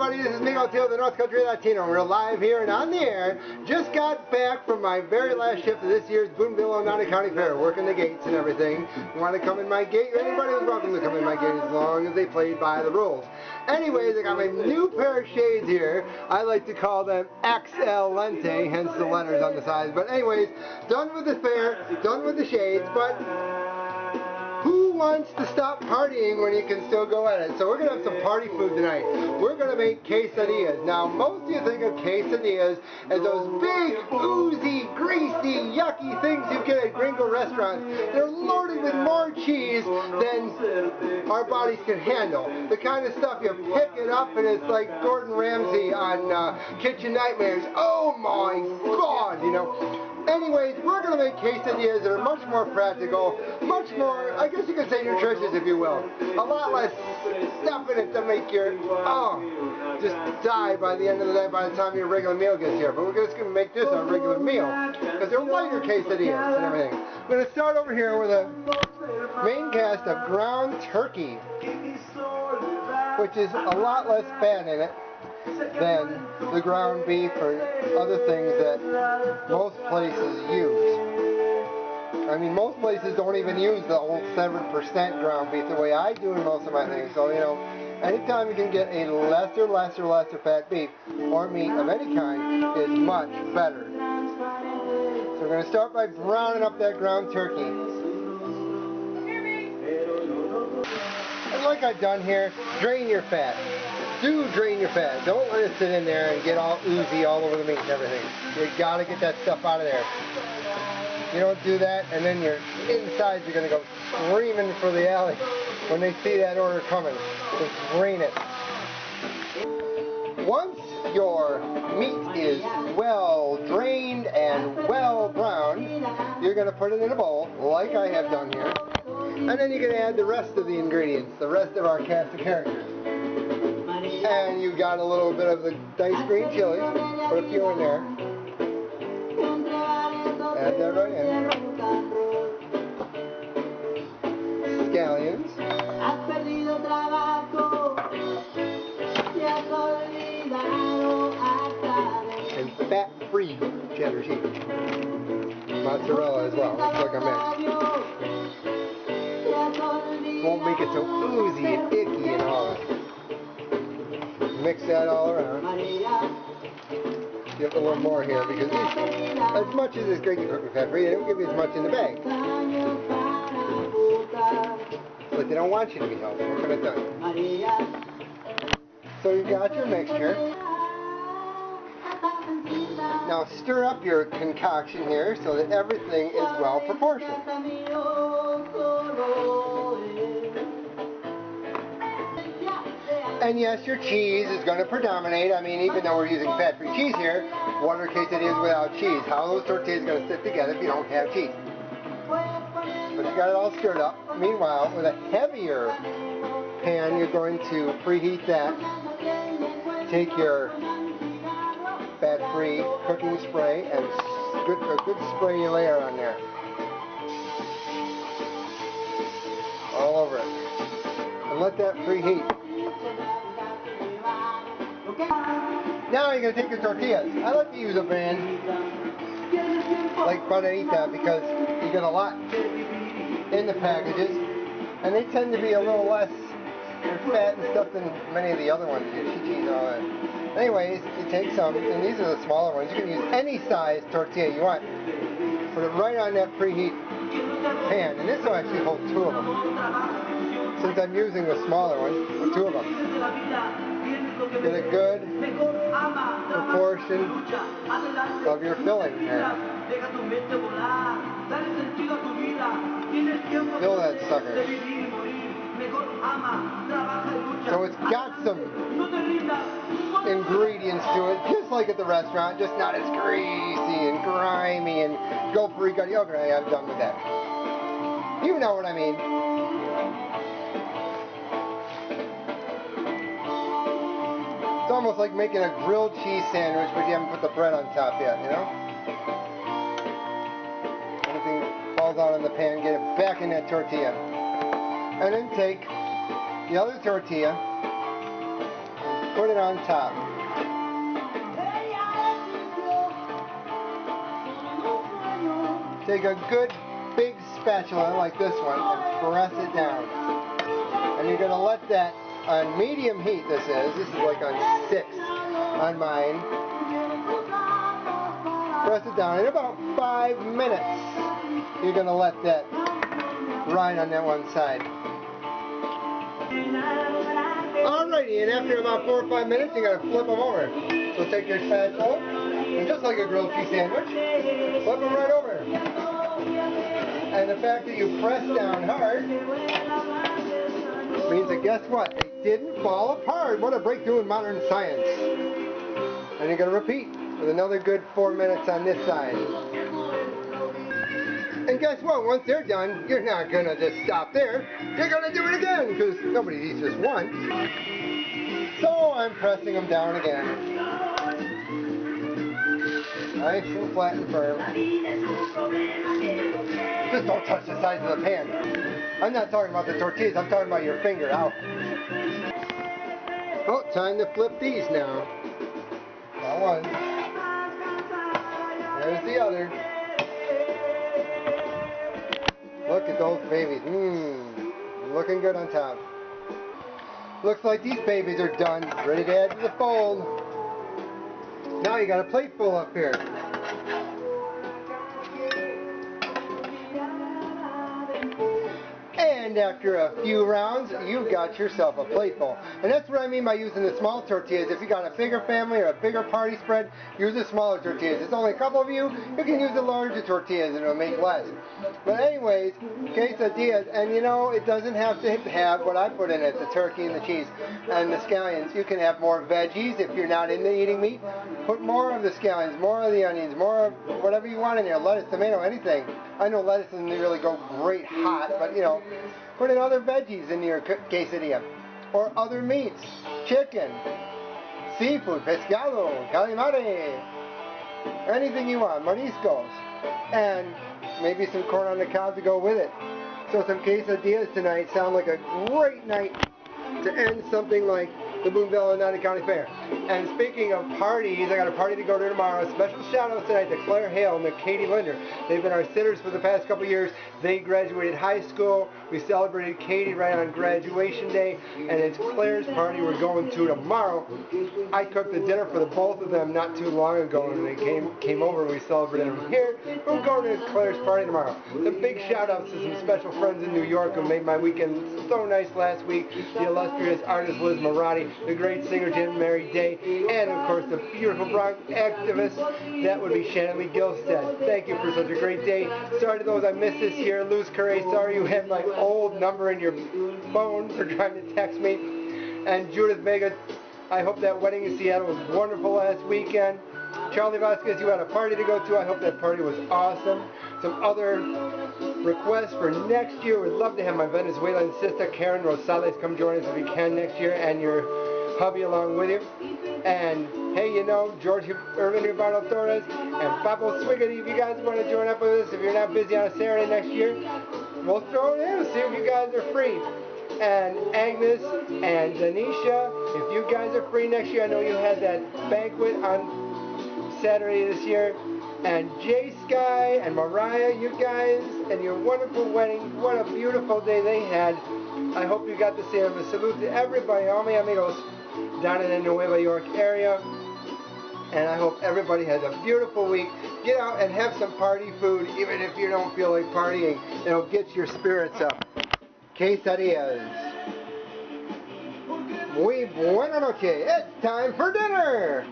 everybody, this is Migueltio, the North Country Latino. We're live here and on the air. Just got back from my very last shift of this year's Boonville, Oneida County Fair, working the gates and everything. You want to come in my gate? Anybody was welcome to come in my gate as long as they played by the rules. Anyways, I got my new pair of shades here. I like to call them XL Lente, hence the letters on the sides. But anyways, done with the fair, done with the shades, but who wants to stop partying when you can still go at it? So we're going to have some party food tonight. We're going to make quesadillas. Now, most of you think of quesadillas as those big, oozy, greasy, yucky things you get at gringo restaurants. They're loaded with more cheese than our bodies can handle. The kind of stuff you pick it up and it's like Gordon Ramsay on Kitchen Nightmares. Oh my God, you know. Anyways, we're going to make quesadillas that are much more practical, much more, I guess you could say nutritious, if you will. A lot less stuff in it to make your, just die by the end of the day by the time your regular meal gets here. But we're just going to make this our regular meal, because they're lighter quesadillas and everything. I'm going to start over here with a main cast of ground turkey, which is a lot less fat in it than the ground beef or other things that most places use. I mean, most places don't even use the whole 7% ground beef the way I do in most of my things. So, you know, anytime you can get a lesser fat beef or meat of any kind is much better. So we're going to start by browning up that ground turkey. And like I've done here, drain your fat. Do drain your fat. Don't let it sit in there and get all oozy all over the meat and everything. You gotta get that stuff out of there. You don't do that, and then your insides are gonna go screaming for the alley when they see that order coming. Just drain it. Once your meat is well drained and well browned, you're gonna put it in a bowl, like I have done here, and then you're gonna add the rest of the ingredients, the rest of our cast of characters. And you got a little bit of the diced green chilies, put a few in there. Add that right in. Scallions. And fat-free cheddar cheese. Mozzarella as well, looks like a mix. Won't make it so oozy and icky and all that. Mix that all around. Give a little more here because as much as it's great to cook with fat free, they don't give you as much in the bag. But they don't want you to be healthy. What can I tell you? So you've got your mixture. Now stir up your concoction here so that everything is well proportioned. And yes, your cheese is going to predominate. I mean, even though we're using fat-free cheese here, what are quesadillas without cheese? How are those tortillas going to sit together if you don't have cheese? But you got it all stirred up. Meanwhile, with a heavier pan, you're going to preheat that. Take your fat-free cooking spray and a good spray layer on there. All over it. And let that preheat. Now you're going to take your tortillas. I like to use a brand like Quesadillas because you get a lot in the packages, and they tend to be a little less fat and stuff than many of the other ones, your chichis and all that. Anyways, you take some, and these are the smaller ones. You can use any size tortilla you want. Put it right on that preheat pan, and this will actually hold two of them. Since I'm using the smaller one, two of them. Get a good proportion of your filling here. Fill that sucker. So it's got some ingredients to it, just like at the restaurant, just not as greasy and grimy and go for it. Okay, I'm done with that. You know what I mean. It's almost like making a grilled cheese sandwich, but you haven't put the bread on top yet, you know? Anything falls out in the pan, get it back in that tortilla. And then take the other tortilla, put it on top. Take a good big spatula like this one and press it down. And you're going to let that on medium heat, this is like on 6 on mine. Press it down. In about 5 minutes, you're going to let that ride on that one side. Alrighty, and after about 4 or 5 minutes, you're going to flip them over. So take your spatula, and just like a grilled cheese sandwich, flip them right over. And the fact that you press down hard means that guess what? They didn't fall apart. What a breakthrough in modern science. And you're going to repeat with another good 4 minutes on this side. And guess what? Once they're done, you're not going to just stop there. You're going to do it again, because nobody eats just one. So I'm pressing them down again. Nice and flat and firm. Just don't touch the sides of the pan. I'm not talking about the tortillas, I'm talking about your finger. Ow. Oh, time to flip these now. That one. There's the other. Look at those babies. Looking good on top. Looks like these babies are done. Ready to add to the fold. Now you got a plate full up here. And after a few rounds, you got yourself a plateful. And that's what I mean by using the small tortillas. If you got a bigger family or a bigger party spread, use the smaller tortillas. It's only a couple of you can use the larger tortillas and it'll make less. But anyways, quesadillas, and you know, it doesn't have to have what I put in it, the turkey and the cheese and the scallions. You can have more veggies if you're not into eating meat. Put more of the scallions, more of the onions, more of whatever you want in there, lettuce, tomato, anything. I know lettuce doesn't really go great hot, but you know, put in other veggies in your quesadilla. Or other meats, chicken, seafood, pescado, calamare, anything you want, mariscos, and maybe some corn on the cob to go with it. So some quesadillas tonight sound like a great night to end something like the Boonville and Latino County Fair. And speaking of parties, I got a party to go to tomorrow. Special shout out tonight to Claire Hale and to Katie Linder. They've been our sitters for the past couple years. They graduated high school. We celebrated Katie right on graduation day, and it's Claire's party we're going to tomorrow. I cooked the dinner for the both of them not too long ago, and they came over and we celebrated them here. We're going to Claire's party tomorrow. The big shout outs to some special friends in New York who made my weekend so nice last week. The illustrious artist Liz Marotti, the great singer Jim Mary Day, and of course the beautiful Bronx activist, that would be Shannon Lee Gilstead. Thank you for such a great day. Sorry to those I missed this year. Luz Curry, sorry you had my old number in your phone for trying to text me. And Judith Vega, I hope that wedding in Seattle was wonderful last weekend. Charlie Vasquez, you had a party to go to. I hope that party was awesome. Some other requests for next year. We'd love to have my Venezuelan sister Karen Rosales come join us if you can next year, and your hubby along with you. And hey, you know, George Irvin Ribardo Torres and Papo Swiggity, if you guys want to join up with us, if you're not busy on a Saturday next year, we'll throw it in, see if you guys are free. And Agnes and Denisha, if you guys are free next year, I know you had that banquet on Saturday this year. And Jay Sky and Mariah, you guys, and your wonderful wedding, what a beautiful day they had. I hope you got to see them. A salute to everybody, all my amigos down in the Nueva York area. And I hope everybody has a beautiful week. Get out and have some party food, even if you don't feel like partying. It'll get your spirits up. Quesadillas. Muy buena noche. It's time for dinner.